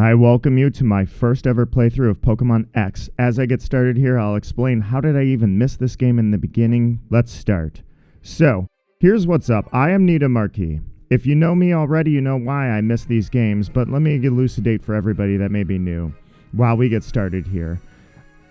I welcome you to my first ever playthrough of Pokemon X. As I get started here, I'll explain how did I even miss this game in the beginning. Let's start. So, here's what's up. I am Nita Marquis. If you know me already, you know why I miss these games, but let me elucidate for everybody that may be new while we get started here.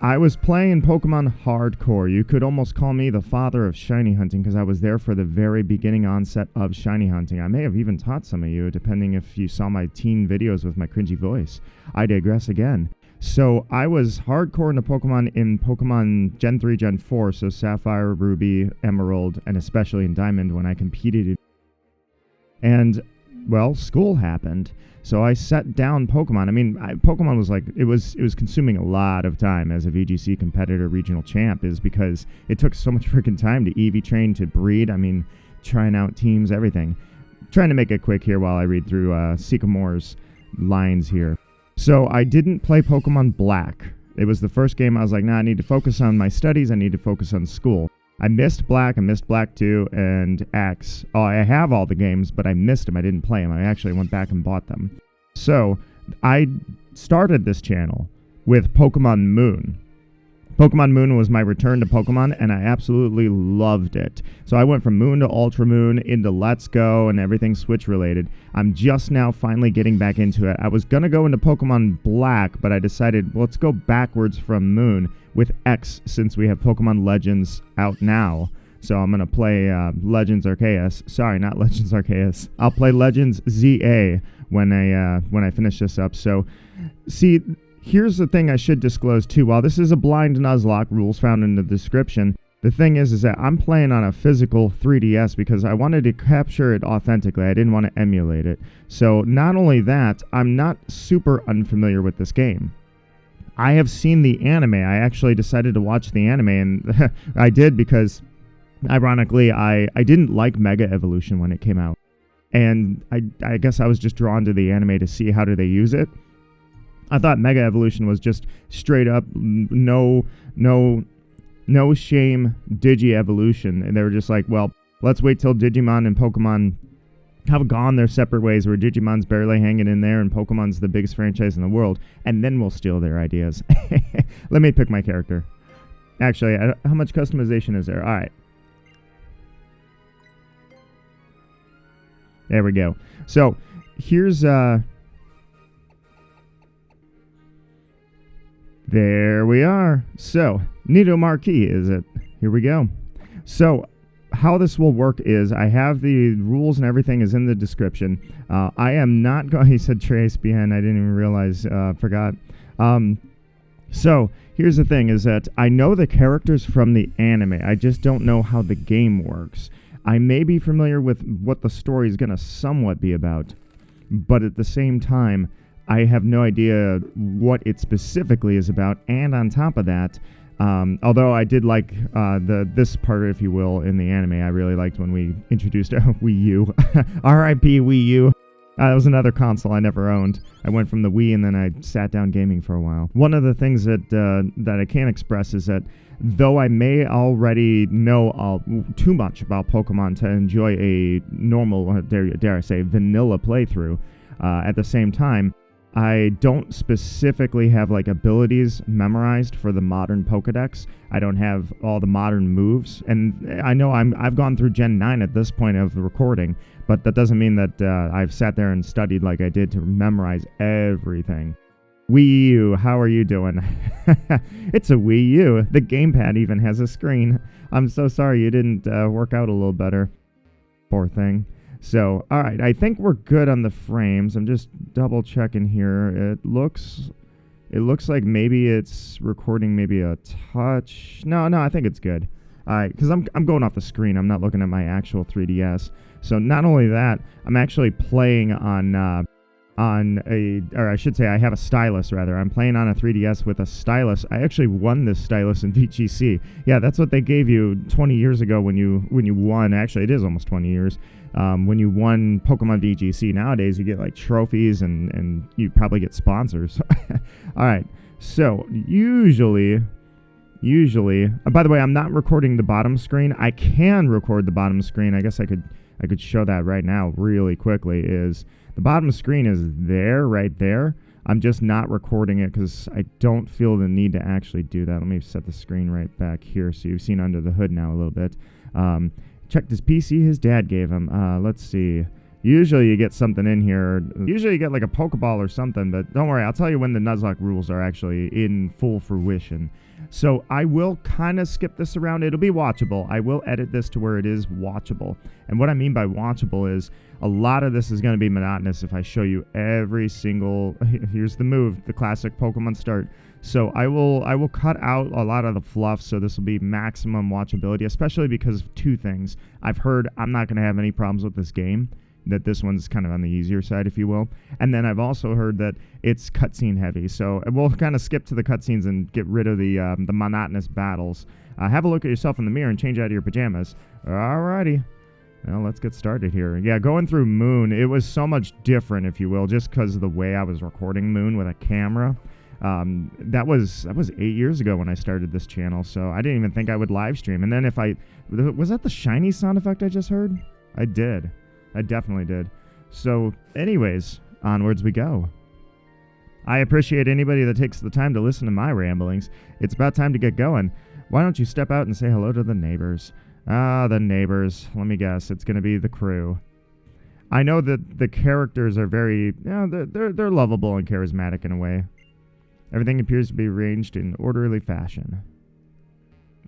I was playing Pokemon hardcore. You could almost call me the father of shiny hunting because I was there for the very beginning onset of shiny hunting. I may have even taught some of you, depending if you saw my teen videos with my cringy voice. I digress again. So I was hardcore into Pokemon in Pokemon Gen 3, Gen 4, so Sapphire, Ruby, Emerald, and especially in Diamond when I competed. And, well, school happened. So I set down Pokemon. I mean, Pokemon was like, it was consuming a lot of time as a VGC competitor regional champ, is because it took so much freaking time to EV train, to breed. I mean, trying out teams, everything. Trying to make it quick here while I read through Sycamore's lines here. So I didn't play Pokemon Black. It was the first game I was like, nah, I need to focus on my studies. I need to focus on school. I missed Black, I missed Black 2, and X. Oh, I have all the games, but I missed them. I didn't play them. I actually went back and bought them. So, I started this channel with Pokemon Moon. Pokemon Moon was my return to Pokemon, and I absolutely loved it. So I went from Moon to Ultra Moon into Let's Go and everything Switch related. I'm just now finally getting back into it. I was going to go into Pokemon Black, but I decided, well, let's go backwards from Moon with X since we have Pokemon Legends out now. So I'm going to play Legends Arceus. Sorry, not Legends Arceus. I'll play Legends ZA when I finish this up. So, see, here's the thing I should disclose too. While this is a Blind Nuzlocke, rules found in the description, the thing is that I'm playing on a physical 3DS because I wanted to capture it authentically. I didn't want to emulate it. So not only that, I'm not super unfamiliar with this game. I have seen the anime. I actually decided to watch the anime, and I did because, ironically, I didn't like Mega Evolution when it came out. And I guess I was just drawn to the anime to see how do they use it. I thought Mega Evolution was just straight up no shame Digi-Evolution. And they were just like, well, let's wait till Digimon and Pokemon have gone their separate ways, where Digimon's barely hanging in there and Pokemon's the biggest franchise in the world, and then we'll steal their ideas. Let me pick my character. Actually, how much customization is there? All right. There we go. So, here's... There we are. So, Nito Marquis is it. Here we go. So, how this will work is I have the rules and everything is in the description. I am not going... He said Trace Bien. I didn't even realize. Forgot. So, here's the thing is that I know the characters from the anime. I just don't know how the game works. I may be familiar with what the story is going to somewhat be about, but at the same time, I have no idea what it specifically is about. And on top of that, although I did like this part, if you will, in the anime, I really liked when we introduced Wii U. R.I.P. Wii U. That was another console I never owned. I went from the Wii and then I sat down gaming for a while. One of the things that I can't express is that though I may already know too much about Pokemon to enjoy a normal, dare I say, vanilla playthrough, at the same time, I don't specifically have like abilities memorized for the modern Pokedex. I don't have all the modern moves, and I know I've gone through Gen 9 at this point of the recording, but that doesn't mean that I've sat there and studied like I did to memorize everything. Wii U, how are you doing? It's a Wii U. The gamepad even has a screen. I'm so sorry you didn't work out a little better. Poor thing. So, all right, I think we're good on the frames. I'm just double checking here. It looks like maybe it's recording maybe a touch. No, I think it's good. All right, because I'm going off the screen. I'm not looking at my actual 3DS. So not only that, I'm actually playing on or I should say I have a stylus rather. I'm playing on a 3DS with a stylus. I actually won this stylus in VGC. Yeah, that's what they gave you 20 years ago when you won. Actually, it is almost 20 years. When you won Pokemon VGC. Nowadays, you get like trophies and you probably get sponsors. All right. So usually, by the way, I'm not recording the bottom screen. I can record the bottom screen. I guess I could show that right now really quickly. Is the bottom screen is there, right there. I'm just not recording it because I don't feel the need to actually do that. Let me set the screen right back here so you've seen under the hood now a little bit. Checked his PC his dad gave him. Let's see. Usually you get something in here. Usually you get like a Pokeball or something, but don't worry. I'll tell you when the Nuzlocke rules are actually in full fruition. So I will kind of skip this around. It'll be watchable. I will edit this to where it is watchable. And what I mean by watchable is a lot of this is going to be monotonous if I show you every single... Here's the move, the classic Pokemon start. So I will cut out a lot of the fluff, so this will be maximum watchability, especially because of two things. I've heard I'm not going to have any problems with this game, that this one's kind of on the easier side, if you will. And then I've also heard that it's cutscene heavy. So we'll kind of skip to the cutscenes and get rid of the monotonous battles. Have a look at yourself in the mirror and change out of your pajamas. Alrighty. Well, let's get started here. Yeah, going through Moon, it was so much different, if you will, just because of the way I was recording Moon with a camera. That was 8 years ago when I started this channel, so I didn't even think I would live stream. And then was that the shiny sound effect I just heard? I did. I definitely did. So, anyways, onwards we go. I appreciate anybody that takes the time to listen to my ramblings. It's about time to get going. Why don't you step out and say hello to the neighbors? The neighbors. Let me guess. It's going to be the crew. I know that the characters are very, they're lovable and charismatic in a way. Everything appears to be arranged in orderly fashion.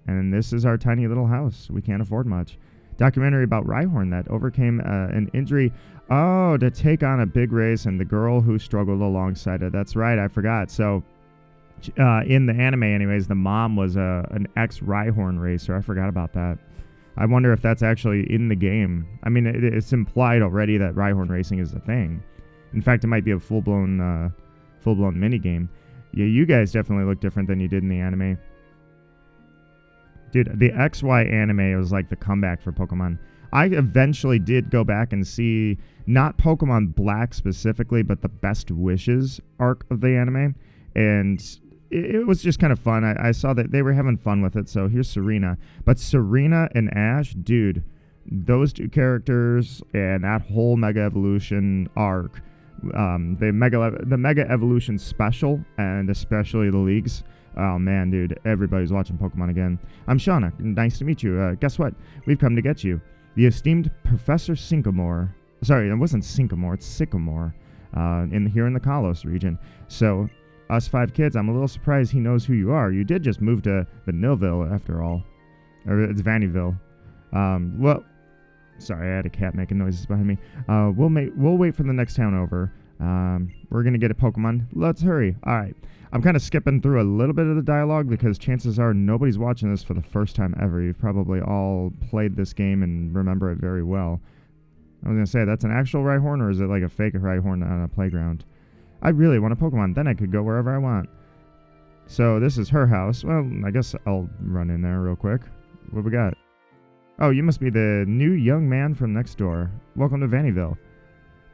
And this is our tiny little house. We can't afford much. Documentary about Rhyhorn that overcame an injury. Oh, to take on a big race and the girl who struggled alongside it. That's right, I forgot. So, in the anime anyways, the mom was an ex-Rhyhorn racer. I forgot about that. I wonder if that's actually in the game. I mean, it's implied already that Rhyhorn racing is a thing. In fact, it might be a full-blown minigame. Yeah, you guys definitely look different than you did in the anime. Dude, the XY anime was like the comeback for Pokemon. I eventually did go back and see, not Pokemon Black specifically, but the Best Wishes arc of the anime. And it was just kind of fun. I saw that they were having fun with it, so here's Serena. But Serena and Ash, dude, those two characters and that whole Mega Evolution arc, the Mega Evolution special, and especially the leagues. Oh man, dude, everybody's watching Pokemon again. I'm Shauna. Nice to meet you. Guess what? We've come to get you. The esteemed Professor Sycamore. Sorry, it wasn't Sycamore, it's Sycamore. Here in the Kalos region. So, us 5 kids, I'm a little surprised he knows who you are. You did just move to Vanilleville, after all. Or it's Vannyville. Well, sorry, I had a cat making noises behind me. We'll wait for the next town over. We're going to get a Pokemon. Let's hurry. All right. I'm kind of skipping through a little bit of the dialogue because chances are nobody's watching this for the first time ever. You've probably all played this game and remember it very well. I was going to say, that's an actual Rhyhorn, or is it like a fake Rhyhorn on a playground? I really want a Pokemon. Then I could go wherever I want. So this is her house. Well, I guess I'll run in there real quick. What we got? Oh, you must be the new young man from next door. Welcome to Vannyville.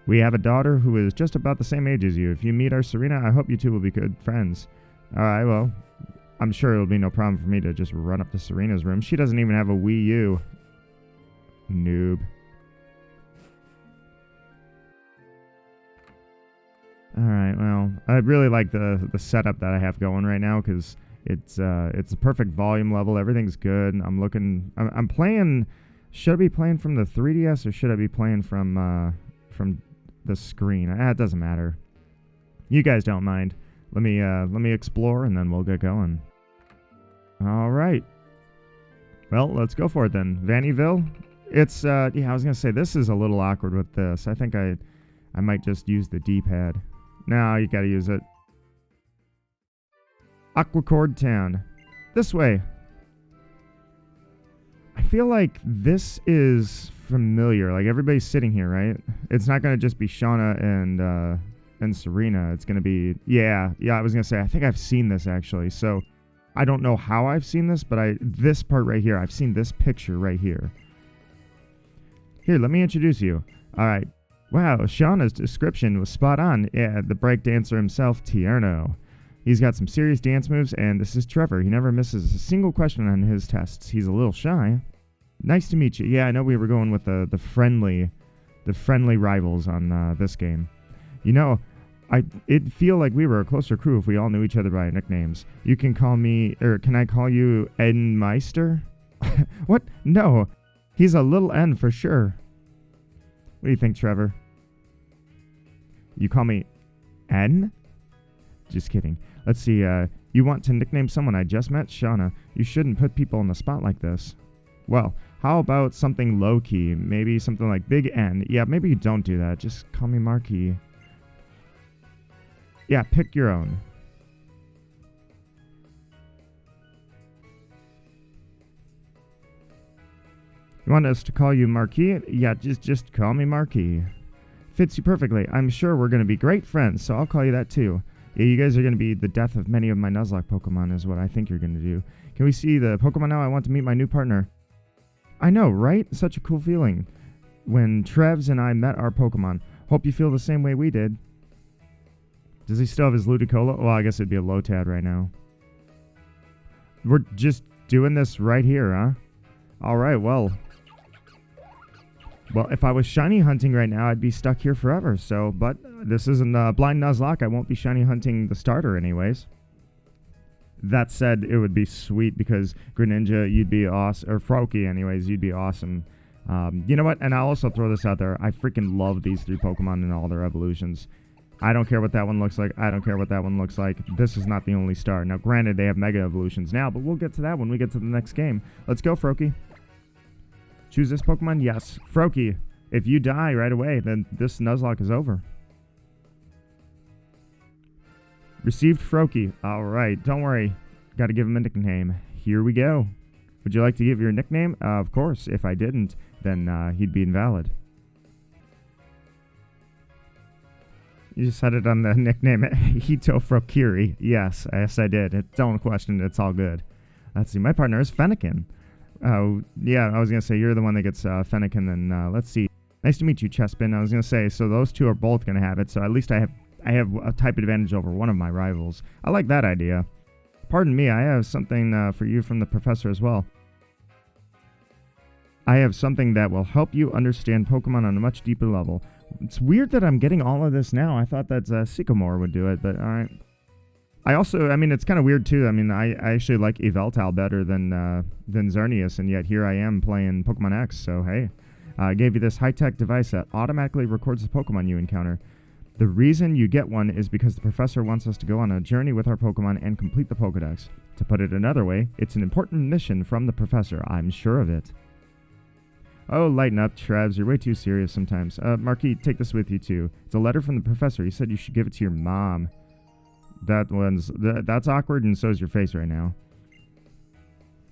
We have a daughter who is just about the same age as you. If you meet our Serena, I hope you two will be good friends. Alright, well, I'm sure it'll be no problem for me to just run up to Serena's room. She doesn't even have a Wii U. Noob. Alright, well, I really like the setup that I have going right now because it's a perfect volume level. Everything's good. I'm playing. Should I be playing from the 3DS or should I be playing from the screen? It doesn't matter. You guys don't mind. Let me explore and then we'll get going. All right. Well, let's go for it then. Vannyville. It's yeah, I was gonna say this is a little awkward with this. I think I might just use the D-pad. No, you gotta use it. Aquacord Town. This way. I feel like this is familiar. Like everybody's sitting here, right? It's not gonna just be Shauna and Serena. It's gonna be yeah. I was gonna say I think I've seen this actually. So I don't know how I've seen this, but this part right here, I've seen this picture right here. Here, let me introduce you. All right. Wow, Shauna's description was spot on. Yeah, the break dancer himself, Tierno. He's got some serious dance moves, and this is Trevor. He never misses a single question on his tests. He's a little shy. Nice to meet you. Yeah, I know we were going with the friendly rivals on this game. You know, It'd feel like we were a closer crew if we all knew each other by nicknames. You can call me, or can I call you N Meister? What? No. He's a little N for sure. What do you think, Trevor? You call me N? Just kidding. Let's see, you want to nickname someone I just met? Shauna, you shouldn't put people on the spot like this. Well, how about something low-key? Maybe something like Big N. Yeah, maybe you don't do that. Just call me Marquis. Yeah, pick your own. You want us to call you Marquis? Yeah, just call me Marquis. Fits you perfectly. I'm sure we're going to be great friends, so I'll call you that too. Yeah, you guys are going to be the death of many of my Nuzlocke Pokemon is what I think you're going to do. Can we see the Pokemon now? I want to meet my new partner. I know, right? Such a cool feeling. When Trevs and I met our Pokemon. Hope you feel the same way we did. Does he still have his Ludicolo? Well, I guess it'd be a Lotad right now. We're just doing this right here, huh? Alright, well, if I was shiny hunting right now, I'd be stuck here forever. So, but this isn't Blind Nuzlocke. I won't be shiny hunting the starter anyways. That said, it would be sweet because Greninja, you'd be awesome. Or Froakie, anyways, you'd be awesome. You know what? And I'll also throw this out there. I freaking love these three Pokemon and all their evolutions. I don't care what that one looks like. I don't care what that one looks like. This is not the only star. Now, granted, they have Mega Evolutions now, but we'll get to that when we get to the next game. Let's go, Froakie. Choose this Pokemon? Yes. Froakie, if you die right away, then this Nuzlocke is over. Received Froakie. Alright, don't worry. Gotta give him a nickname. Here we go. Would you like to give your nickname? Of course. If I didn't, then he'd be invalid. You just had it on the nickname Hito Frokiri. Yes, I did. Don't question it. It's all good. Let's see. My partner is Fennekin. Yeah, I was going to say, you're the one that gets Fennekin, then let's see. Nice to meet you, Chespin. I was going to say, so those two are both going to have it, so at least I have a type advantage over one of my rivals. I like that idea. Pardon me, I have something for you from the professor as well. I have something that will help you understand Pokemon on a much deeper level. It's weird that I'm getting all of this now. I thought that Sycamore would do it, but alright. I also, I mean, it's kind of weird too. I mean, I actually like Yveltal better than Xerneas, and yet here I am playing Pokemon X, so hey. I gave you this high-tech device that automatically records the Pokemon you encounter. The reason you get one is because the professor wants us to go on a journey with our Pokemon and complete the Pokedex. To put it another way, it's an important mission from the professor. I'm sure of it. Oh, lighten up, Trevs. You're way too serious sometimes. Marquis, take this with you too. It's a letter from the professor. He said you should give it to your mom. That's awkward, and so is your face right now.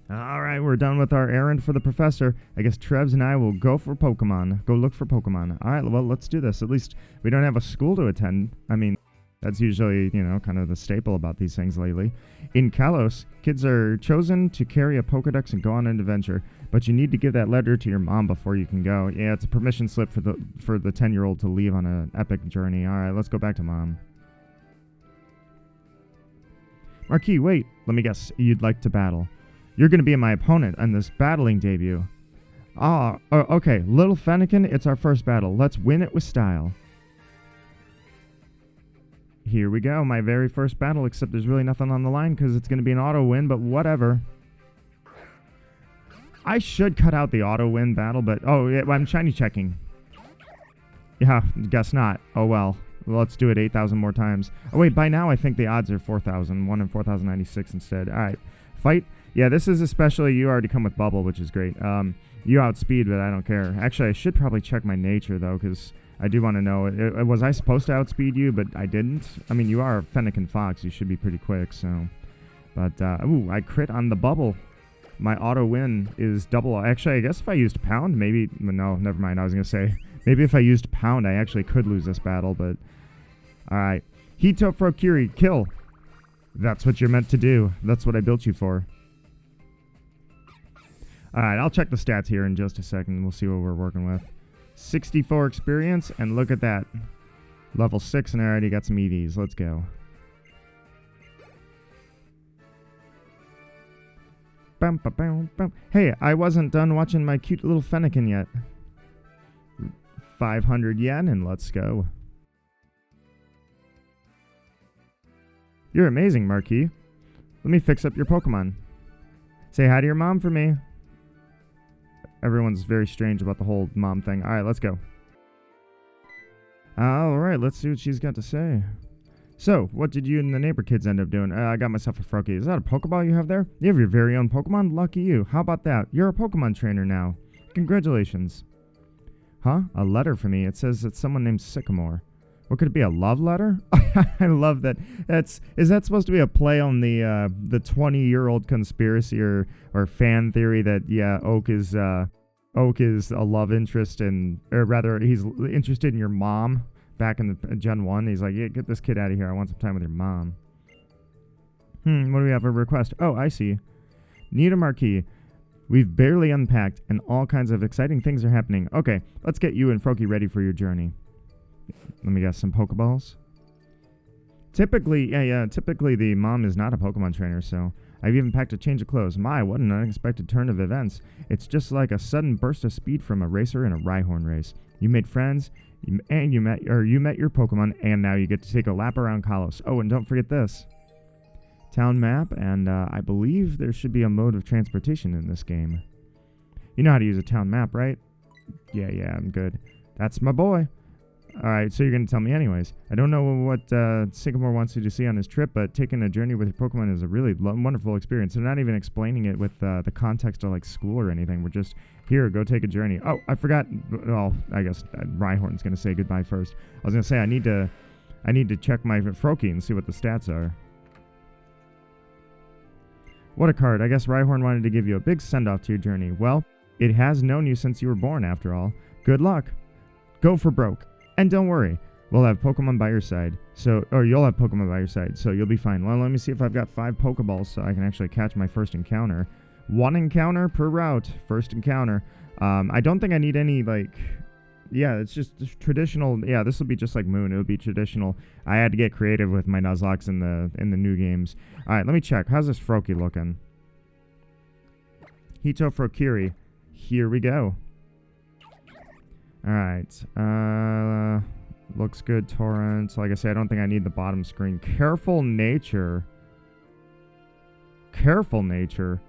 Alright, we're done with our errand for the professor. I guess Trevs and I will go for Pokemon. Go look for Pokemon. Alright, well, let's do this. At least we don't have a school to attend. I mean, that's usually, you know, kind of the staple about these things lately. In Kalos, kids are chosen to carry a Pokedex and go on an adventure. But you need to give that letter to your mom before you can go. Yeah, it's a permission slip for the 10-year-old to leave on an epic journey. Alright, let's go back to mom. Marquis, wait. Let me guess. You'd like to battle. You're going to be my opponent on this battling debut. Okay. Little Fennekin, it's our first battle. Let's win it with style. Here we go. My very first battle, except there's really nothing on the line because it's going to be an auto win, but whatever. I should cut out the auto win battle, but... Oh, yeah, I'm shiny checking. Yeah, guess not. Oh, well. Let's do it 8,000 more times. Oh, wait, by now I think the odds are 4,000. 1 in 4,096 instead. All right. Fight. Yeah, this is especially... You already come with Bubble, which is great. You outspeed, but I don't care. Actually, I should probably check my nature, though, because I do want to know... was I supposed to outspeed you, but I didn't? I mean, you are a Fennekin Fox. You should be pretty quick, so... But, ooh, I crit on the Bubble. My auto win is double. Actually, I guess if I used Pound, maybe... No, never mind. I was going to say... Maybe if I used Pound, I actually could lose this battle, but... Alright. Hito Frokiri, kill. That's what you're meant to do. That's what I built you for. Alright, I'll check the stats here in just a second. We'll see what we're working with. 64 experience, and look at that. Level 6, and I already got some EVs. Let's go. Bum, ba, bum, bum. Hey, I wasn't done watching my cute little Fennekin yet. 500 yen, and let's go. You're amazing, Marquis. Let me fix up your Pokemon. Say hi to your mom for me. Everyone's very strange about the whole mom thing. All right, let's go. All right, let's see what she's got to say. So, what did you and the neighbor kids end up doing? I got myself a Froakie. Is that a Pokeball you have there? You have your very own Pokemon? Lucky you. How about that? You're a Pokemon trainer now. Congratulations. Huh? A letter for me. It says it's someone named Sycamore. What could it be? A love letter? I love that. Is that supposed to be a play on the 20-year-old conspiracy or fan theory that Oak is a love interest or rather he's interested in your mom? Back in the Gen 1, he's like, yeah, get this kid out of here. I want some time with your mom. What do we have for a request? Oh, I see. Need a Marquis. We've barely unpacked, and all kinds of exciting things are happening. Okay, let's get you and Froakie ready for your journey. Let me guess, some Pokeballs? Typically the mom is not a Pokemon trainer, so I've even packed a change of clothes. My, what an unexpected turn of events. It's just like a sudden burst of speed from a racer in a Rhyhorn race. You made friends, and you met your Pokemon, and now you get to take a lap around Kalos. Oh, and don't forget this. Town map, and I believe there should be a mode of transportation in this game. You know how to use a town map, right? Yeah, I'm good. That's my boy. Alright, so you're going to tell me anyways. I don't know what Sycamore wants you to see on his trip, but taking a journey with your Pokemon is a really wonderful experience. They're not even explaining it with the context of like school or anything. We're just, here, go take a journey. Oh, I forgot. Well, I guess Rhyhorn's going to say goodbye first. I was going to say, I need to check my Froakie and see what the stats are. What a card. I guess Rhyhorn wanted to give you a big send-off to your journey. Well, it has known you since you were born, after all. Good luck. Go for broke. And don't worry, we'll have Pokemon by your side. You'll have Pokemon by your side, so you'll be fine. Well, let me see if I've got 5 Pokeballs so I can actually catch my first encounter. 1 encounter per route. First encounter. I don't think I need any, it's just traditional. Yeah, this will be just like Moon. It'll be traditional. I had to get creative with my Nuzlocks in the new games. All right, let me check. How's this Froakie looking? Hito Frokiri. Here we go. Alright, looks good, Torrent. Like I said, I don't think I need the bottom screen. Careful Nature. Careful Nature.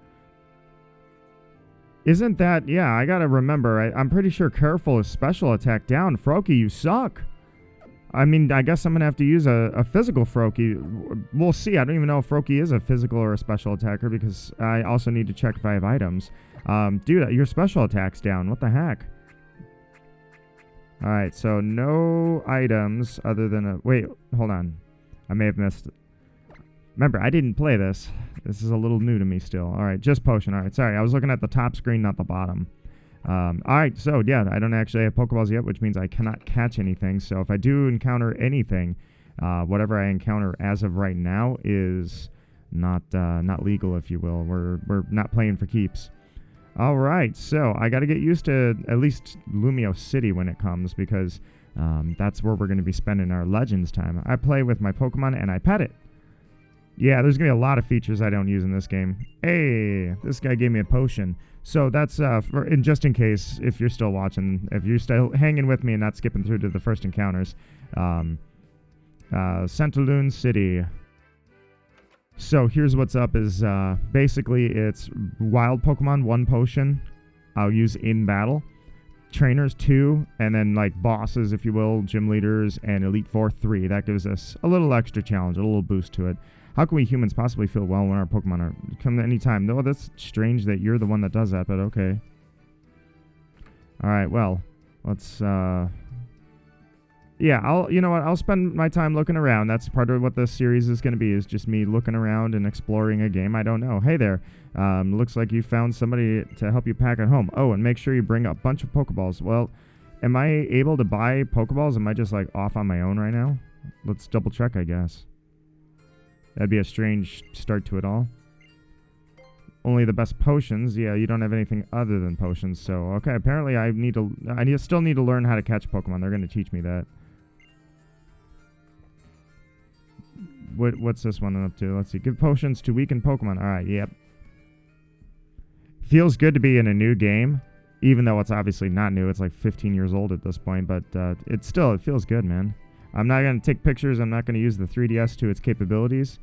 Isn't that, yeah, I gotta remember, I'm pretty sure Careful is special attack down. Froakie, you suck. I mean, I guess I'm gonna have to use a physical Froakie. We'll see. I don't even know if Froakie is a physical or a special attacker because I also need to check if I have items. Dude, your special attack's down. What the heck? Alright, so no items other than a... Wait, hold on. I may have missed it. Remember, I didn't play this. This is a little new to me still. Alright, just potion. Alright, sorry. I was looking at the top screen, not the bottom. Alright, so yeah, I don't actually have Pokeballs yet, which means I cannot catch anything. So if I do encounter anything, whatever I encounter as of right now is not legal, if you will. We're not playing for keeps. Alright, so I got to get used to at least Lumio City when it comes because that's where we're going to be spending our Legends time. I play with my Pokemon and I pet it. Yeah, there's going to be a lot of features I don't use in this game. Hey, this guy gave me a potion. So that's, just in case, if you're still watching, if you're still hanging with me and not skipping through to the first encounters. Santalune City. So here's what's up is basically it's wild Pokemon 1 potion I'll use in battle, trainers 2, and then like bosses if you will, gym leaders, and Elite Four 3. That gives us a little extra challenge, a little boost to it. How can we humans possibly feel well when our Pokemon are come anytime? No, that's strange that you're the one that does that, but okay. Alright, well, let's yeah, I'll spend my time looking around. That's part of what this series is going to be, is just me looking around and exploring a game I don't know. Hey there, looks like you found somebody to help you pack at home. Oh, and make sure you bring a bunch of Pokeballs. Well, am I able to buy Pokeballs? Am I just like off on my own right now? Let's double check, I guess. That'd be a strange start to it all. Only the best potions. Yeah, you don't have anything other than potions. So, okay, apparently I still need to learn how to catch Pokemon. They're going to teach me that. What's this one up to? Let's see. Give potions to weakened Pokemon. All right, yep. Feels good to be in a new game, even though it's obviously not new. It's like 15 years old at this point, but it feels good, man. I'm not going to take pictures. I'm not going to use the 3DS to its capabilities.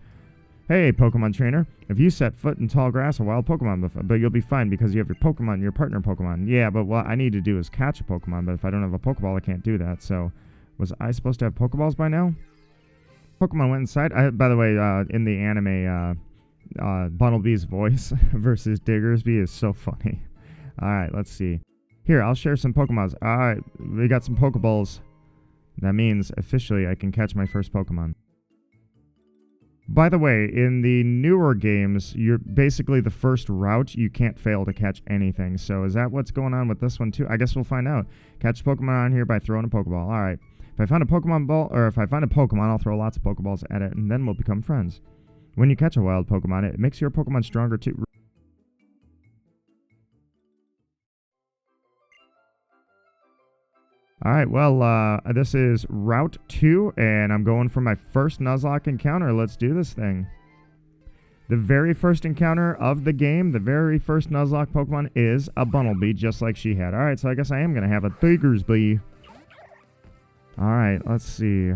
Hey, Pokemon trainer. If you set foot in tall grass, a wild Pokemon, but you'll be fine because you have your Pokemon, your partner Pokemon. Yeah, but what I need to do is catch a Pokemon, but if I don't have a Pokeball, I can't do that. So, was I supposed to have Pokeballs by now? Pokemon went inside. By the way, in the anime, Bunnelby's voice versus Diggersby is so funny. All right, let's see. Here, I'll share some Pokeballs. All right, we got some Pokeballs. That means officially I can catch my first Pokemon. By the way, in the newer games, you're basically the first route. You can't fail to catch anything. So is that what's going on with this one too? I guess we'll find out. Catch Pokemon on here by throwing a Pokeball. All right. If I find a Pokemon ball, or if I find a Pokemon, I'll throw lots of Pokeballs at it, and then we'll become friends. When you catch a wild Pokemon, it makes your Pokemon stronger too. Alright, well, this is Route 2, and I'm going for my first Nuzlocke encounter. Let's do this thing. The very first encounter of the game, the very first Nuzlocke Pokemon is a Bunnelby, just like she had. Alright, so I guess I am going to have a Diggersby. Alright, let's see.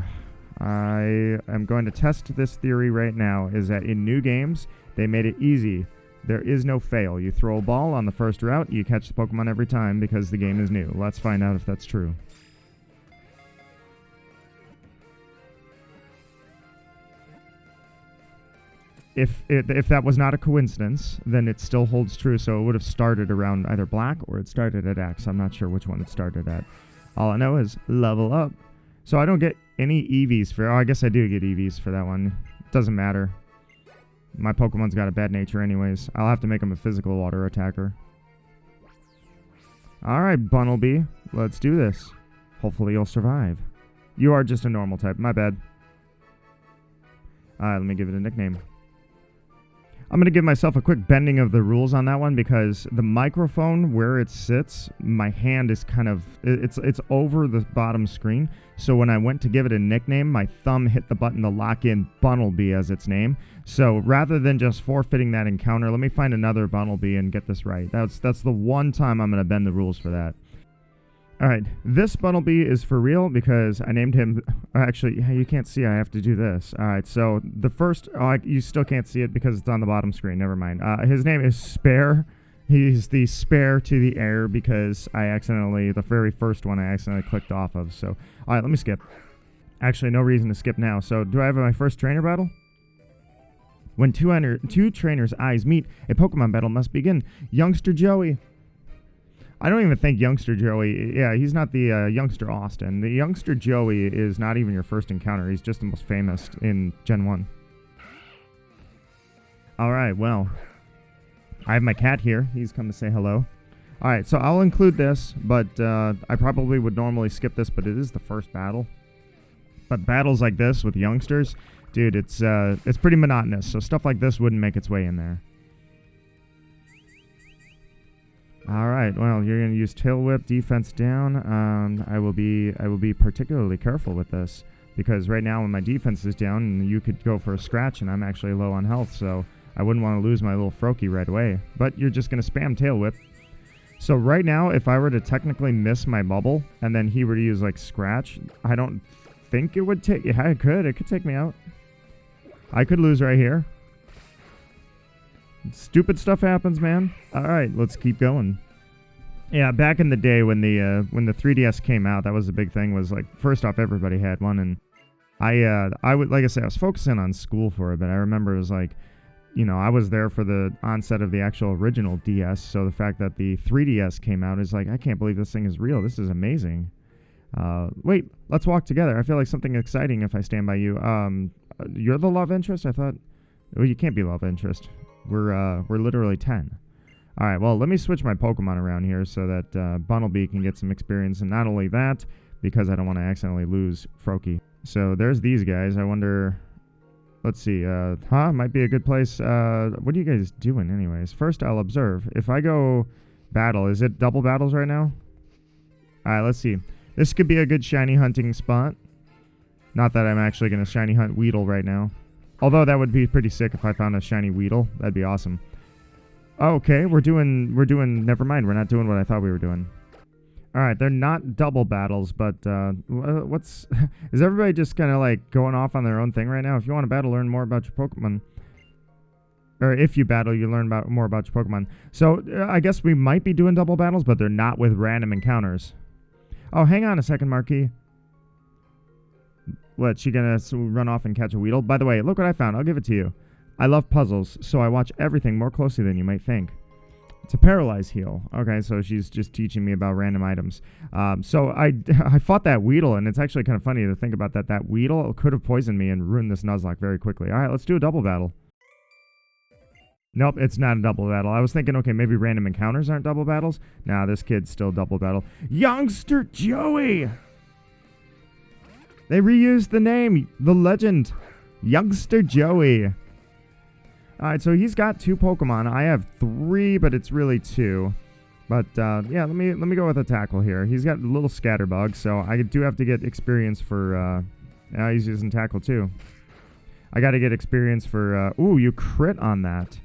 I am going to test this theory right now, is that in new games, they made it easy. There is no fail. You throw a ball on the first route, you catch the Pokemon every time because the game is new. Let's find out if that's true. If that was not a coincidence, then it still holds true. So it would have started around either black or it started at X. I'm not sure which one it started at. All I know is level up. So I don't get any EVs for... Oh, I guess I do get EVs for that one. It doesn't matter. My Pokemon's got a bad nature anyways. I'll have to make him a physical water attacker. Alright, Bunnelby. Let's do this. Hopefully you'll survive. You are just a normal type. My bad. Alright, let me give it a nickname. I'm going to give myself a quick bending of the rules on that one because the microphone, where it sits, my hand is kind of... It's over the bottom screen. So when I went to give it a nickname, my thumb hit the button to lock in Bunnelby as its name. So rather than just forfeiting that encounter, let me find another Bunnelby and get this right. That's the one time I'm going to bend the rules for that. Alright, this Bunnelby is for real because I named him... Actually, you can't see, I have to do this. Alright, so the first... Oh, you still can't see it because it's on the bottom screen, never mind. His name is Spare. He's the spare to the air because I accidentally... The very first one I accidentally clicked off of, so... Alright, let me skip. Actually, no reason to skip now. So, do I have my first trainer battle? When two trainers' eyes meet, a Pokemon battle must begin. Youngster Joey... I don't even think Youngster Joey... Yeah, he's not the Youngster Austin. The Youngster Joey is not even your first encounter. He's just the most famous in Gen 1. Alright, well. I have my cat here. He's come to say hello. Alright, so I'll include this, but I probably would normally skip this, but it is the first battle. But battles like this with youngsters, dude, it's pretty monotonous. So stuff like this wouldn't make its way in there. Alright, well, you're going to use Tail Whip, defense down. I will be particularly careful with this, because right now when my defense is down, you could go for a scratch, and I'm actually low on health, so I wouldn't want to lose my little Froakie right away. But you're just going to spam Tail Whip. So right now, if I were to technically miss my bubble, and then he were to use, like, scratch, I don't think it would take... Yeah, it could take me out. I could lose right here. Stupid stuff happens, man. Alright, let's keep going. Yeah, back in the day when the 3DS came out, that was the big thing, was like, first off, everybody had one, and I would, like I said, I was focusing on school for it, but I remember it was like, you know, I was there for the onset of the actual original DS, so the fact that the 3DS came out is like, I can't believe this thing is real. This is amazing. Wait, let's walk together. I feel like something exciting if I stand by you. You're the love interest? I thought, well, you can't be love interest. We're literally 10. Alright, well, let me switch my Pokemon around here so that Bunnelby can get some experience. And not only that, because I don't want to accidentally lose Froakie. So there's these guys. I wonder... Let's see. Might be a good place. What are you guys doing anyways? First, I'll observe. If I go battle, is it double battles right now? Alright, let's see. This could be a good shiny hunting spot. Not that I'm actually going to shiny hunt Weedle right now. Although that would be pretty sick if I found a shiny Weedle. That'd be awesome. Okay, we're doing, never mind, we're not doing what I thought we were doing. Alright, they're not double battles, but, is everybody just kind of like going off on their own thing right now? If you want to battle, learn more about your Pokemon. or if you battle, you learn more about your Pokemon. So I guess we might be doing double battles, but they're not with random encounters. Oh, hang on a second, Marquis. What, she gonna run off and catch a Weedle? By the way, look what I found. I'll give it to you. I love puzzles, so I watch everything more closely than you might think. It's a paralyze heal. Okay, so she's just teaching me about random items. So I fought that Weedle, and it's actually kind of funny to think about that. That Weedle could have poisoned me and ruined this Nuzlocke very quickly. All right, let's do a double battle. Nope, it's not a double battle. I was thinking, okay, maybe random encounters aren't double battles. Nah, this kid's still double battle. Youngster Joey! They reused the name, the legend. Youngster Joey. Alright, so he's got 2 Pokemon. I have 3, but it's really 2. But, yeah, let me go with a tackle here. He's got a little Scatterbug, so I do have to get experience for, he's using tackle too. I gotta get experience for, ooh, you crit on that.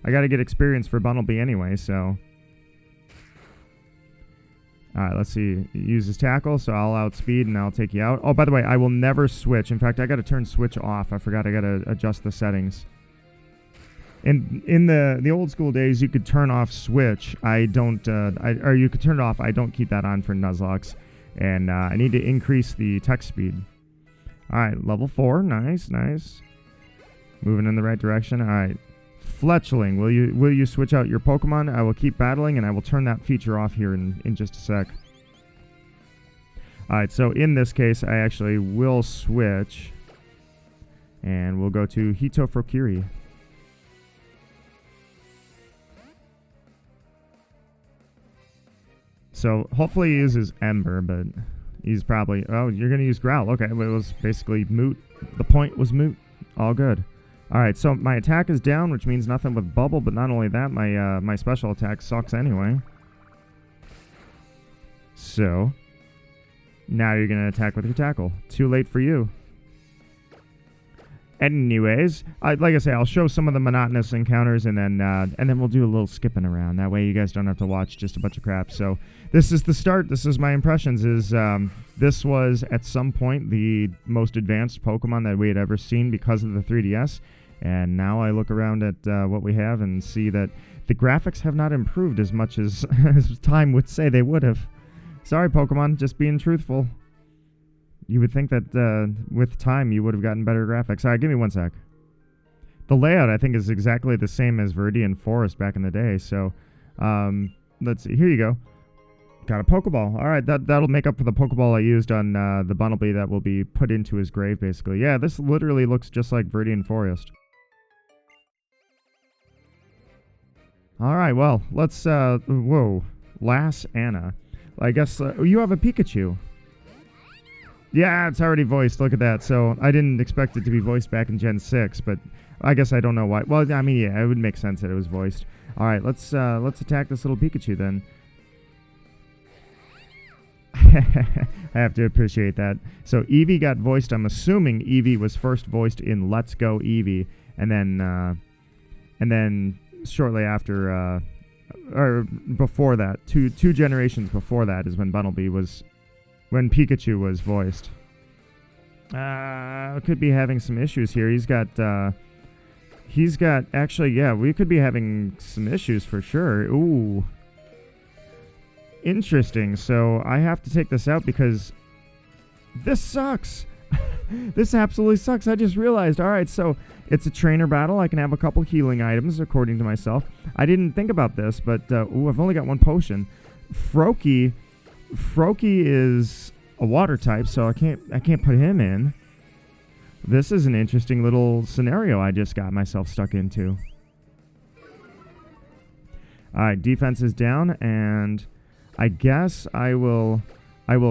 I gotta get experience for Bunnelby anyway, so. Alright, let's see. He uses tackle, so I'll outspeed and I'll take you out. Oh, by the way, I will never switch. In fact, I gotta turn switch off. I forgot I gotta adjust the settings. In the old school days, you could turn off switch. I don't, or you could turn it off. I don't keep that on for Nuzlocks. And I need to increase the text speed. Alright, level 4. Nice, nice. Moving in the right direction. Alright. Fletchling, will you switch out your Pokemon? I will keep battling, and I will turn that feature off here in just a sec. Alright, so in this case, I actually will switch. And we'll go to Hitofrokiri. So hopefully he uses Ember, but he's probably... Oh, you're going to use Growl. Okay, well, it was basically moot. The point was moot. All good. Alright, so my attack is down, which means nothing with Bubble, but not only that, my special attack sucks anyway. So, now you're going to attack with your tackle. Too late for you. Anyways, like I say, I'll show some of the monotonous encounters, and then we'll do a little skipping around. That way you guys don't have to watch just a bunch of crap. So this is the start. This is my impressions. This was at some point the most advanced Pokemon that we had ever seen because of the 3DS. And now I look around at what we have and see that the graphics have not improved as much as time would say they would have. Sorry, Pokemon, just being truthful. You would think that with time you would have gotten better graphics. All right, give me one sec. The layout, I think, is exactly the same as Viridian Forest back in the day. So, let's see. Here you go. Got a Pokeball. All right, that'll make up for the Pokeball I used on the Bunnelby that will be put into his grave, basically. Yeah, this literally looks just like Viridian Forest. All right, well, let's... whoa. Lass Anna. I guess you have a Pikachu. Yeah, it's already voiced. Look at that. So I didn't expect it to be voiced back in Gen 6, but I guess I don't know why. Well, I mean, yeah, it would make sense that it was voiced. All right, let's attack this little Pikachu then. I have to appreciate that. So Eevee got voiced. I'm assuming Eevee was first voiced in Let's Go Eevee, and then shortly after, or before that, two generations before that is when Bunnelby was. When Pikachu was voiced. Could be having some issues here. He's got, actually, yeah, we could be having some issues for sure. Ooh. Interesting. So I have to take this out because this sucks. This absolutely sucks. I just realized, all right, so it's a trainer battle. I can have a couple healing items, according to myself. I didn't think about this, but, ooh, I've only got one potion. Froakie is a water type, so I can't put him in. This is an interesting little scenario I just got myself stuck into. Alright, defense is down, and I guess I will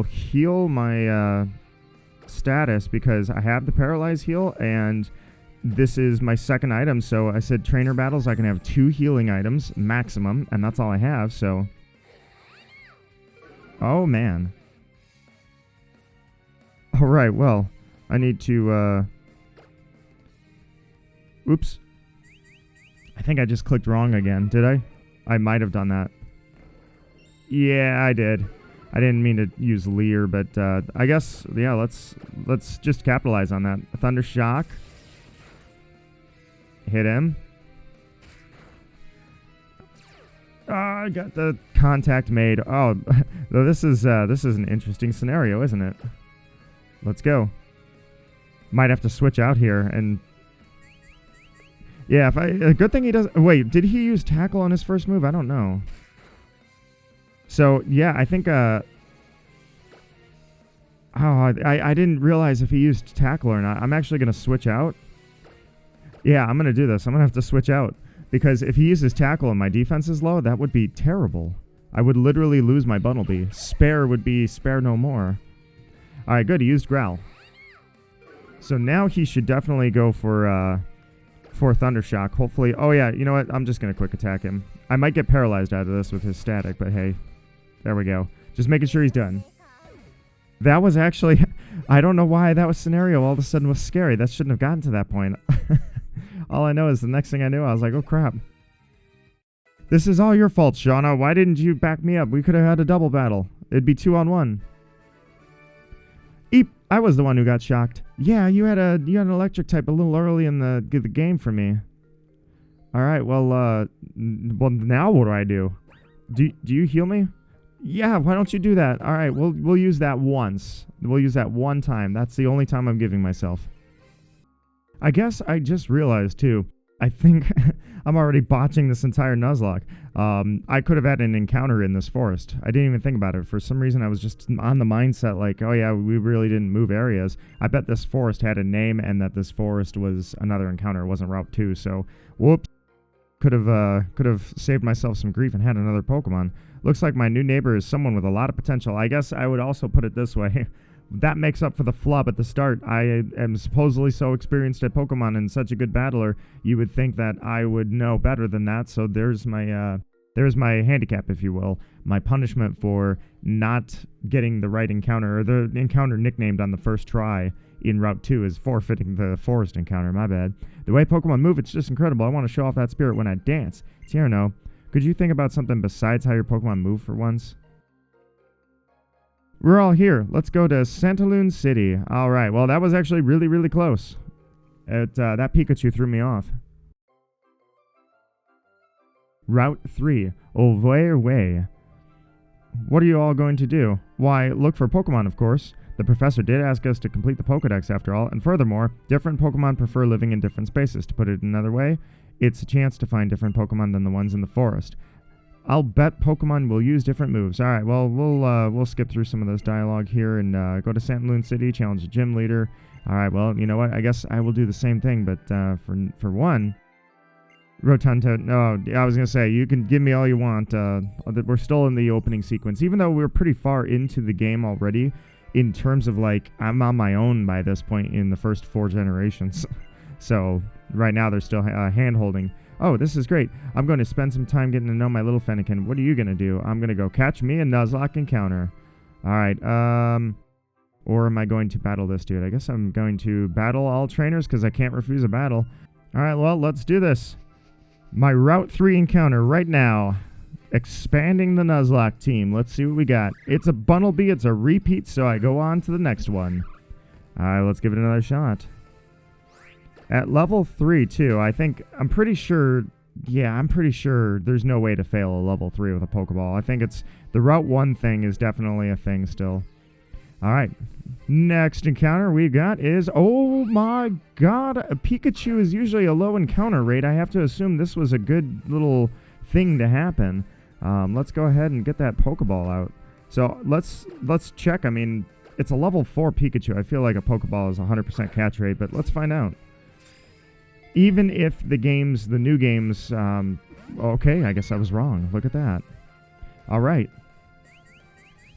heal my status because I have the paralyze heal, and this is my second item. So I said trainer battles, I can have 2 healing items maximum, and that's all I have, so... Oh, man. Alright, well, I need to, oops. I think I just clicked wrong again, did I? I might have done that. Yeah, I did. I didn't mean to use Leer, but, I guess, yeah, let's just capitalize on that. Thunder Shock. Hit him. I got the contact made. Oh, this is an interesting scenario, isn't it? Let's go. Might have to switch out here and... Yeah, a good thing he doesn't... Wait, did he use tackle on his first move? I don't know. So, yeah, I think... Oh, I didn't realize if he used tackle or not. I'm actually going to switch out. Yeah, I'm going to do this. I'm going to have to switch out. Because if he uses tackle and my defense is low, that would be terrible. I would literally lose my Bunnelby. Spare would be spare no more. Alright, good. He used growl. So now he should definitely go for Thundershock. Hopefully... Oh, yeah. You know what? I'm just going to quick attack him. I might get paralyzed out of this with his static, but hey. There we go. Just making sure he's done. That was actually... I don't know why that was scenario all of a sudden was scary. That shouldn't have gotten to that point. All I know is the next thing I knew, I was like, oh, crap. This is all your fault, Shauna. Why didn't you back me up? We could have had a double battle. It'd be 2-on-1. Eep! I was the one who got shocked. Yeah, you had an electric type a little early in the game for me. All right, well, now what do? Do you heal me? Yeah, why don't you do that? All right, we'll use that once. We'll use that one time. That's the only time I'm giving myself. I guess I just realized, too, I think I'm already botching this entire Nuzlocke. I could have had an encounter in this forest. I didn't even think about it. For some reason, I was just on the mindset like, oh, yeah, we really didn't move areas. I bet this forest had a name and that this forest was another encounter. It wasn't Route 2, so whoops. Could have saved myself some grief and had another Pokemon. Looks like my new neighbor is someone with a lot of potential. I guess I would also put it this way. That makes up for the flub at the start. I am supposedly so experienced at Pokemon and such a good battler, you would think that I would know better than that. So there's my handicap, if you will. My punishment for not getting the right encounter, or the encounter nicknamed on the first try in Route 2 is forfeiting the forest encounter. My bad. The way Pokemon move, it's just incredible. I want to show off that spirit when I dance. Tierno, could you think about something besides how your Pokemon move for once? We're all here. Let's go to Santalune City. All right. Well, that was actually really, really close. That Pikachu threw me off. Route 3. Overdue. What are you all going to do? Why, look for Pokemon, of course. The professor did ask us to complete the Pokedex after all, and furthermore, different Pokemon prefer living in different spaces. To put it another way, it's a chance to find different Pokemon than the ones in the forest. I'll bet Pokemon will use different moves. All right, well, we'll skip through some of this dialogue here and go to Santalune City, challenge the gym leader. All right, well, you know what? I guess I will do the same thing, but for one, Rotunto. No, I was gonna say you can give me all you want. We're still in the opening sequence, even though we're pretty far into the game already. In terms of like, I'm on my own by this point in the first 4 generations. So right now they're still hand holding. Oh, this is great. I'm going to spend some time getting to know my little Fennekin. What are you going to do? I'm going to go catch me a Nuzlocke encounter. All right. Or am I going to battle this dude? I guess I'm going to battle all trainers because I can't refuse a battle. All right, well, let's do this. My Route 3 encounter right now. Expanding the Nuzlocke team. Let's see what we got. It's a Bunnelby. It's a repeat, so I go on to the next one. All right, let's give it another shot. At level 3, too, I'm pretty sure there's no way to fail a level 3 with a Pokeball. I think it's the Route 1 thing is definitely a thing still. All right, next encounter we got is, oh my god, a Pikachu is usually a low encounter rate. I have to assume this was a good little thing to happen. Let's go ahead and get that Pokeball out. So let's check. I mean, it's a level 4 Pikachu. I feel like a Pokeball is 100% catch rate, but let's find out. Even if the new games, okay, I guess I was wrong. Look at that. All right.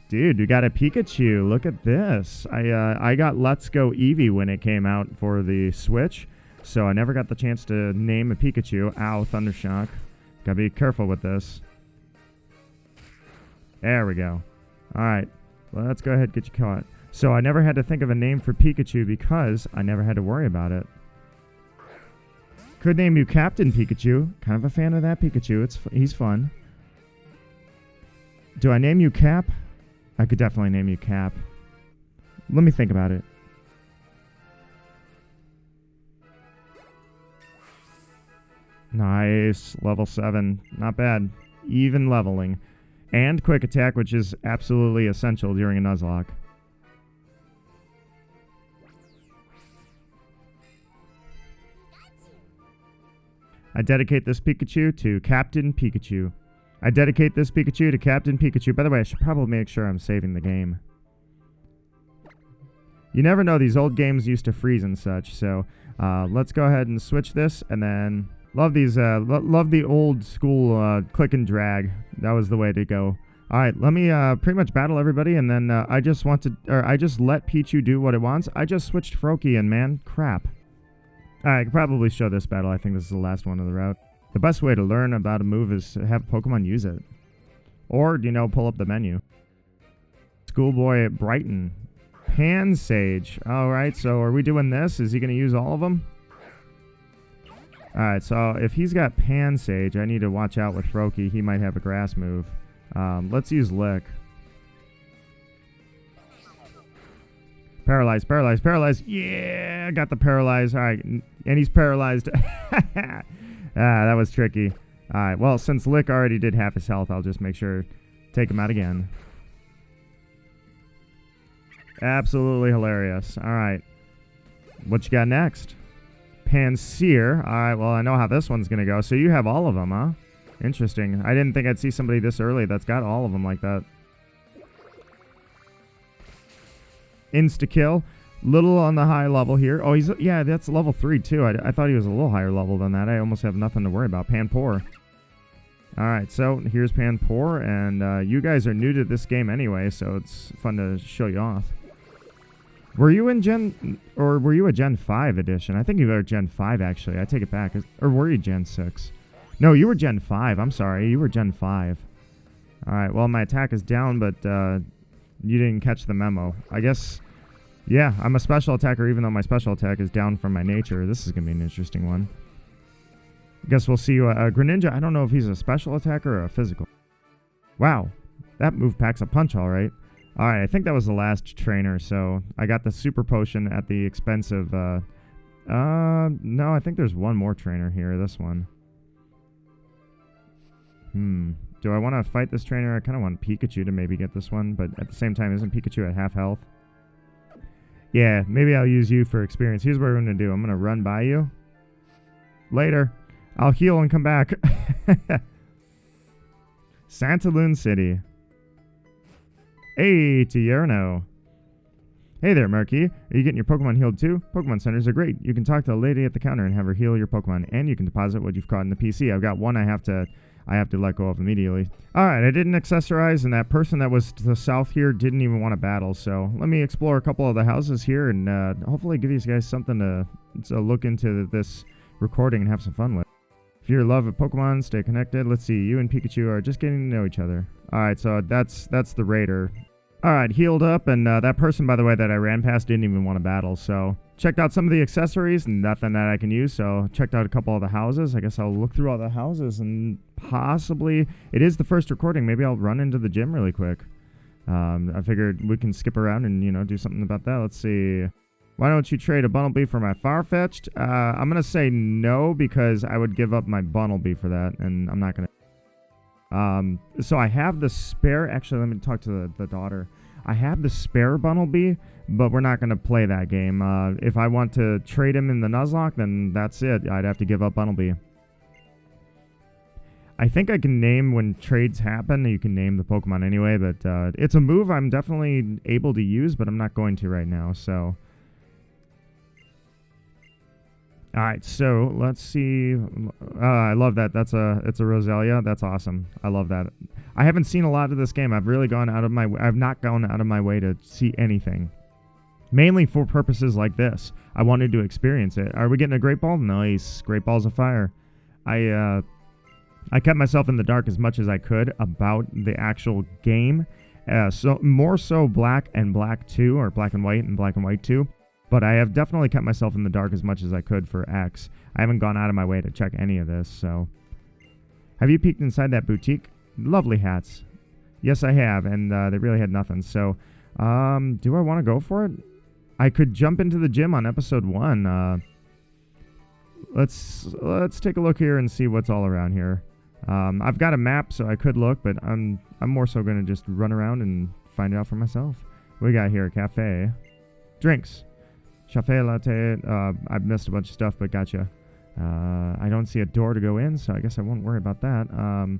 Dude, you got a Pikachu. Look at this. I got Let's Go Eevee when it came out for the Switch, so I never got the chance to name a Pikachu. Ow, Thundershock. Gotta be careful with this. There we go. All right. Well, let's go ahead and get you caught. So I never had to think of a name for Pikachu because I never had to worry about it. Could name you Captain Pikachu. Kind of a fan of that Pikachu. He's fun. Do I name you Cap? I could definitely name you Cap. Let me think about it. Nice. Level 7. Not bad. even leveling, and quick attack, which is absolutely essential during a Nuzlocke. I dedicate this Pikachu to Captain Pikachu. I dedicate this Pikachu to Captain Pikachu. By the way, I should probably make sure I'm saving the game. You never know, these old games used to freeze and such, so let's go ahead and switch this, and then love these, love the old school click and drag. That was the way to go. All right, let me pretty much battle everybody, and then I just let Pichu do what it wants. I just switched Froakie, and man, crap. All right, I could probably show this battle. I think this is the last one of the route. The best way to learn about a move is to have Pokemon use it. Or, you know, pull up the menu. Schoolboy at Brighton. Pansage. All right, so are we doing this? Is he going to use all of them? All right, so if he's got Pansage, I need to watch out with Froakie. He might have a grass move. Let's use Lick. Paralyzed, paralyzed, paralyzed. Yeah, got the paralyzed. All right, and he's paralyzed. That was tricky. All right, well, since Lick already did half his health, I'll just make sure take him out again. Absolutely hilarious. All right, what you got next? Panseer. All right, well, I know how this one's going to go. So you have all of them, huh? Interesting. I didn't think I'd see somebody this early that's got all of them like that. Insta-kill. Little on the high level here. Oh, yeah, that's level 3, too. I thought he was a little higher level than that. I almost have nothing to worry about. Panpour. All right, so here's Panpour, and you guys are new to this game anyway, so it's fun to show you off. Were you in were you a Gen 5 edition? I think you were Gen 5, actually. I take it back. Or were you Gen 6? No, you were Gen 5. I'm sorry. You were Gen 5. All right, well, my attack is down, but you didn't catch the memo. I guess, yeah, I'm a special attacker, even though my special attack is down from my nature. This is going to be an interesting one. I guess we'll see. Greninja, I don't know if he's a special attacker or a physical. Wow, that move packs a punch, all right. All right, I think that was the last trainer, so I got the super potion at the expense of, no, I think there's one more trainer here, this one. Do I want to fight this trainer? I kind of want Pikachu to maybe get this one, but at the same time, isn't Pikachu at half health? Yeah, maybe I'll use you for experience. Here's what we're going to do. I'm going to run by you. Later. I'll heal and come back. Santalune City. Hey, Tierno. Hey there, Marky. Are you getting your Pokemon healed too? Pokemon centers are great. You can talk to the lady at the counter and have her heal your Pokemon, and you can deposit what you've caught in the PC. I've got one I have to let go of immediately. All right, I didn't accessorize, and that person that was to the south here didn't even want to battle, so let me explore a couple of the houses here and hopefully give these guys something to look into this recording and have some fun with. If you're in love with Pokemon, stay connected. Let's see, you and Pikachu are just getting to know each other. All right, so that's the raider. All right, healed up, and that person, by the way, that I ran past didn't even want to battle, so checked out some of the accessories, nothing that I can use, so checked out a couple of the houses. I guess I'll look through all the houses, and possibly, it is the first recording, maybe I'll run into the gym really quick. I figured we can skip around and, you know, do something about that. Let's see. Why don't you trade a Bunnelby for my Farfetch'd? I'm going to say no, because I would give up my Bunnelby for that, and I'm not going to. So I have the spare, actually, let me talk to the daughter. I have the spare Bunnelby, but we're not going to play that game. If I want to trade him in the Nuzlocke, then that's it. I'd have to give up Bunnelby. I think I can name when trades happen. You can name the Pokemon anyway, but it's a move I'm definitely able to use, but I'm not going to right now, so. All right, so let's see. I love that. It's a Roselia. That's awesome. I love that. I haven't seen a lot of this game. I've not gone out of my way to see anything. Mainly for purposes like this. I wanted to experience it. Are we getting a Great Ball? Nice. Great Balls of Fire. I kept myself in the dark as much as I could about the actual game. So more so Black and Black 2, or Black and White 2. But I have definitely kept myself in the dark as much as I could for X. I haven't gone out of my way to check any of this, so. Have you peeked inside that boutique? Lovely hats. Yes, I have, and they really had nothing. So, do I want to go for it? I could jump into the gym on episode 1. Let's take a look here and see what's all around here. I've got a map, so I could look, but I'm more so going to just run around and find it out for myself. What we got here? Cafe. Drinks. Cafe latte. I've missed a bunch of stuff, but gotcha. I don't see a door to go in, so I guess I won't worry about that.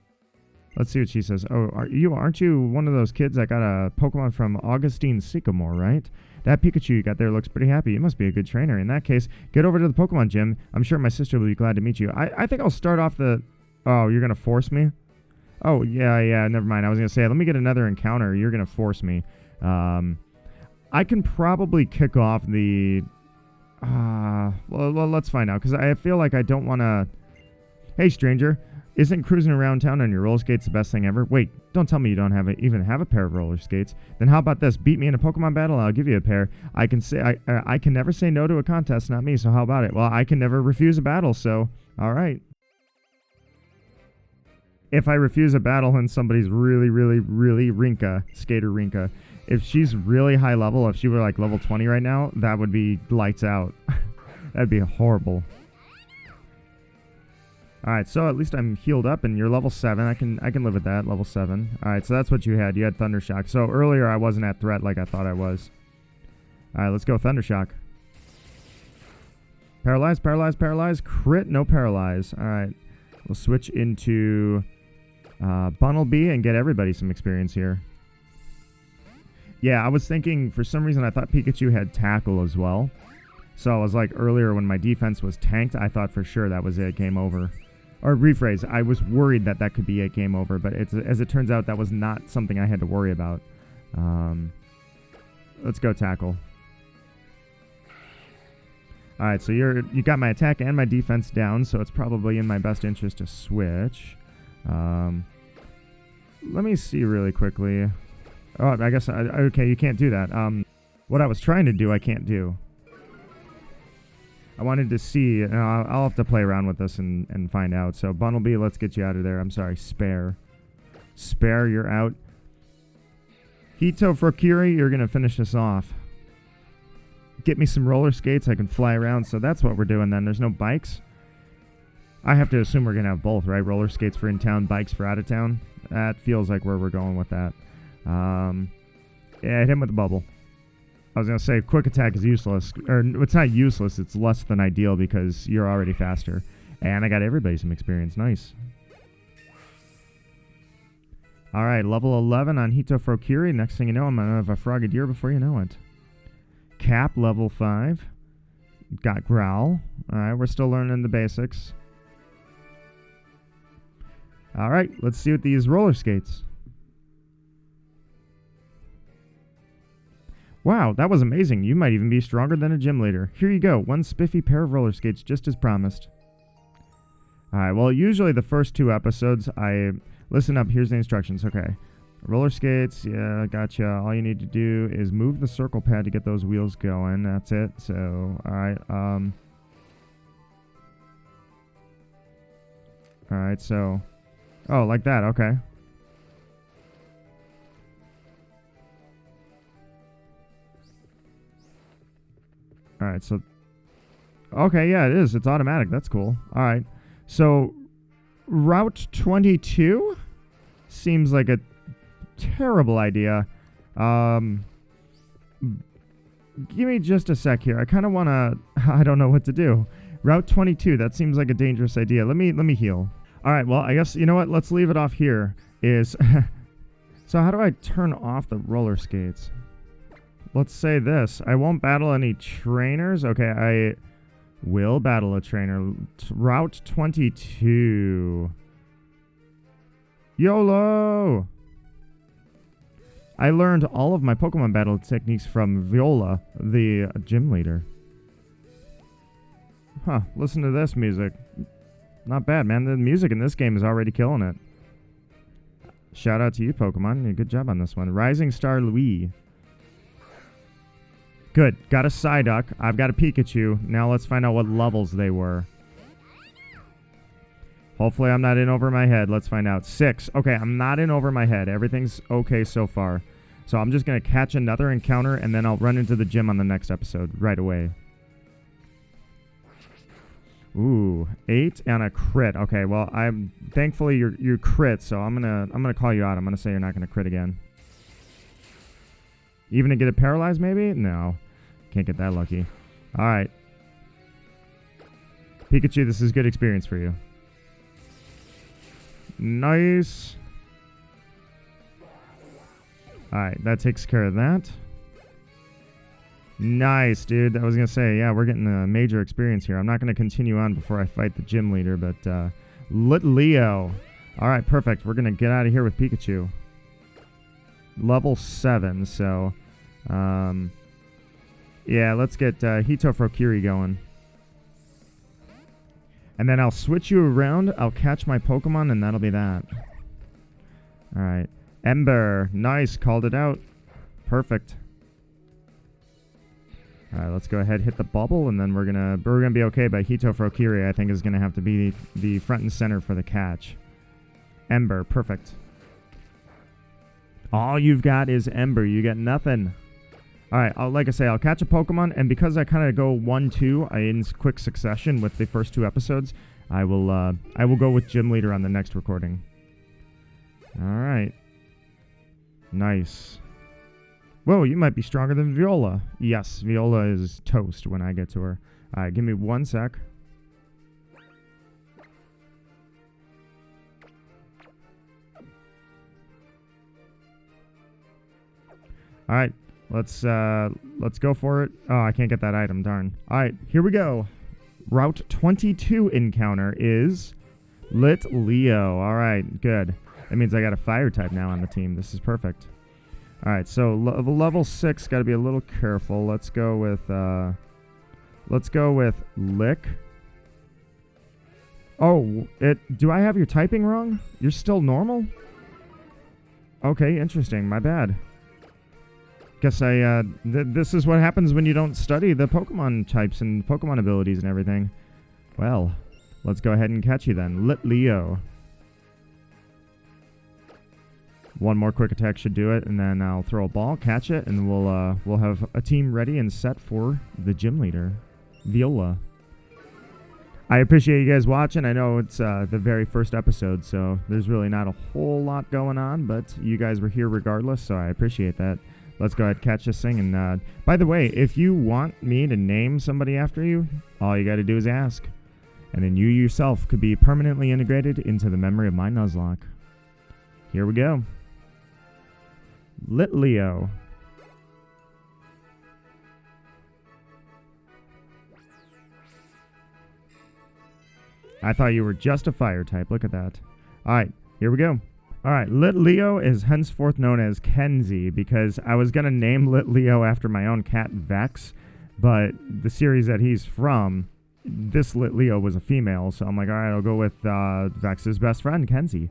Let's see what she says. Oh, aren't you one of those kids that got a Pokemon from Augustine Sycamore, right? That Pikachu you got there looks pretty happy. You must be a good trainer. In that case, get over to the Pokemon gym. I'm sure my sister will be glad to meet you. I think I'll start off the... Oh, you're going to force me? Oh, yeah, never mind. I was going to say, let me get another encounter. You're going to force me. I can probably kick off the... well, let's find out, because I feel like I don't want to... Hey, stranger. Isn't cruising around town on your roller skates the best thing ever? Wait, don't tell me you don't even have a pair of roller skates. Then how about this? Beat me in a Pokemon battle, and I'll give you a pair. I can never say no to a contest, not me, so how about it? Well, I can never refuse a battle, so all right. If I refuse a battle and somebody's really Skater Rinka, if she's really high level, if she were like level 20 right now, that would be lights out. That'd be horrible. Alright, so at least I'm healed up, and you're level 7. I can live with that, level 7. Alright, so that's what you had. You had Thundershock. So earlier I wasn't at threat like I thought I was. Alright, let's go Thundershock. Paralyze, paralyze, paralyze. Crit, no paralyze. Alright, we'll switch into Bunnelby and get everybody some experience here. Yeah, I was thinking, for some reason I thought Pikachu had Tackle as well. So I was like, earlier when my defense was tanked, I thought for sure that was it, game over. Or rephrase, I was worried that that could be it, game over, but as it turns out, that was not something I had to worry about. Let's go Tackle. Alright, so you got my attack and my defense down, so it's probably in my best interest to switch. Let me see really quickly. Oh, I guess, okay, you can't do that. What I was trying to do, I can't do. I wanted to see, I'll have to play around with this and find out. So, Bunnelby, let's get you out of there. I'm sorry, Spare. Spare, you're out. Hito Frokiri, you're going to finish this off. Get me some roller skates, I can fly around. So that's what we're doing then. There's no bikes. I have to assume we're going to have both, right? Roller skates for in-town, bikes for out-of-town. That feels like where we're going with that. Yeah, hit him with the bubble. I was going to say, quick attack is useless. Or, it's not useless, it's less than ideal because you're already faster. And I got everybody some experience. Nice. Alright, level 11 on Hito Frokiri. Next thing you know, I'm going to have a Frogadier before you know it. Cap, level 5. Got Growl. Alright, we're still learning the basics. Alright, let's see what these roller skates. Wow, that was amazing. You might even be stronger than a gym leader. Here you go. One spiffy pair of roller skates, just as promised. Alright, well, usually the first 2 episodes, listen up, here's the instructions. Okay. Roller skates, yeah, gotcha. All you need to do is move the circle pad to get those wheels going. That's it. So, alright, alright, so... Oh, like that, okay. Alright, so... Okay, yeah, it is. It's automatic. That's cool. Alright. So, Route 22 seems like a terrible idea. Give me just a sec here. I kind of want to... I don't know what to do. Route 22, that seems like a dangerous idea. Let me heal. Alright, well, I guess, you know what? Let's leave it off here. So how do I turn off the roller skates? Let's say this. I won't battle any trainers. Okay, I will battle a trainer. Route 22. YOLO! I learned all of my Pokemon battle techniques from Viola, the gym leader. Huh, listen to this music. Not bad, man. The music in this game is already killing it. Shout out to you, Pokemon. Good job on this one. Rising Star Louis. Good. Got a Psyduck. I've got a Pikachu. Now let's find out what levels they were. Hopefully I'm not in over my head. Let's find out. 6. Okay, I'm not in over my head. Everything's okay so far. So I'm just going to catch another encounter, and then I'll run into the gym on the next episode right away. Ooh, 8 and a crit. Okay, well, I'm thankfully you're crit, so I'm gonna call you out. I'm gonna say you're not gonna crit again. Even to get it paralyzed, maybe? No, can't get that lucky. All right, Pikachu, this is good experience for you. Nice. All right, that takes care of that. Nice, dude. I was going to say, yeah, we're getting a major experience here. I'm not going to continue on before I fight the gym leader, but Leo. All right, perfect. We're going to get out of here with Pikachu. Level 7, so yeah, let's get Hitofrokiri going. And then I'll switch you around. I'll catch my Pokemon, and that'll be that. All right. Ember. Nice. Called it out. Perfect. All right, let's go ahead, hit the bubble, and then we're gonna be okay. But Hitofrokiri, I think, is gonna have to be the front and center for the catch. Ember, perfect. All you've got is Ember. You got nothing. All right, like I say, I'll catch a Pokemon, and because I kind of go 1-2 in quick succession with the first 2 episodes, I will go with Gym Leader on the next recording. All right. Nice. Whoa, you might be stronger than Viola. Yes, Viola is toast when I get to her. All right, give me 1 sec. All right, let's go for it. Oh, I can't get that item, darn. All right, here we go. Route 22 encounter is Leo. All right, good. That means I got a fire type now on the team. This is perfect. All right, so level 6, got to be a little careful. Let's go with Lick. Oh, do I have your typing wrong? You're still normal? Okay, interesting. My bad. Guess this is what happens when you don't study the Pokemon types and Pokemon abilities and everything. Well, let's go ahead and catch you then. Leo. 1 more quick attack should do it, and then I'll throw a ball, catch it, and we'll have a team ready and set for the gym leader, Viola. I appreciate you guys watching. I know it's the very first episode, so there's really not a whole lot going on, but you guys were here regardless, so I appreciate that. Let's go ahead, catch this thing, and by the way, if you want me to name somebody after you, all you got to do is ask, and then you yourself could be permanently integrated into the memory of my Nuzlocke. Here we go. Leo. I thought you were just a fire type. Look at that. All right, here we go. All right, Leo is henceforth known as Kenzie because I was going to name Leo after my own cat, Vex, but the series that he's from, this Leo was a female, so I'm like, all right, I'll go with Vex's best friend, Kenzie.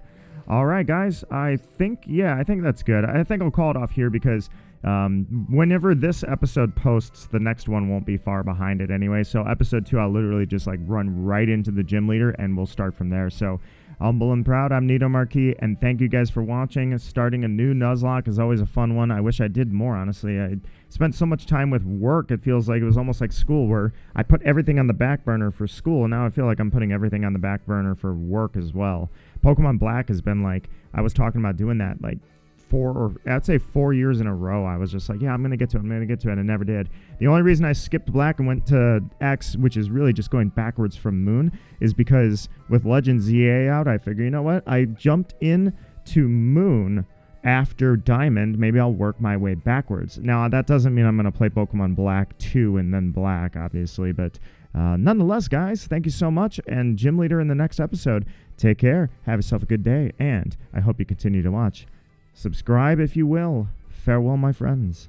All right, guys, I think that's good. I think I'll call it off here because whenever this episode posts, the next one won't be far behind it anyway. So episode 2, I'll literally just like run right into the gym leader and we'll start from there. So humble and proud, I'm Nito Marquis, and thank you guys for watching. Starting a new Nuzlocke is always a fun one. I wish I did more, honestly. I spent so much time with work, it feels like it was almost like school where I put everything on the back burner for school, and now I feel like I'm putting everything on the back burner for work as well. Pokemon Black has been like, I was talking about doing that like 4 years in a row. I was just like, yeah, I'm going to get to it, and I never did. The only reason I skipped Black and went to X, which is really just going backwards from Moon, is because with Legends ZA out, I figure, you know what? I jumped in to Moon after Diamond. Maybe I'll work my way backwards. Now, that doesn't mean I'm going to play Pokemon Black 2 and then Black, obviously, but nonetheless, guys, thank you so much, and Gym Leader in the next episode. Take care, have yourself a good day, and I hope you continue to watch. Subscribe if you will. Farewell, my friends.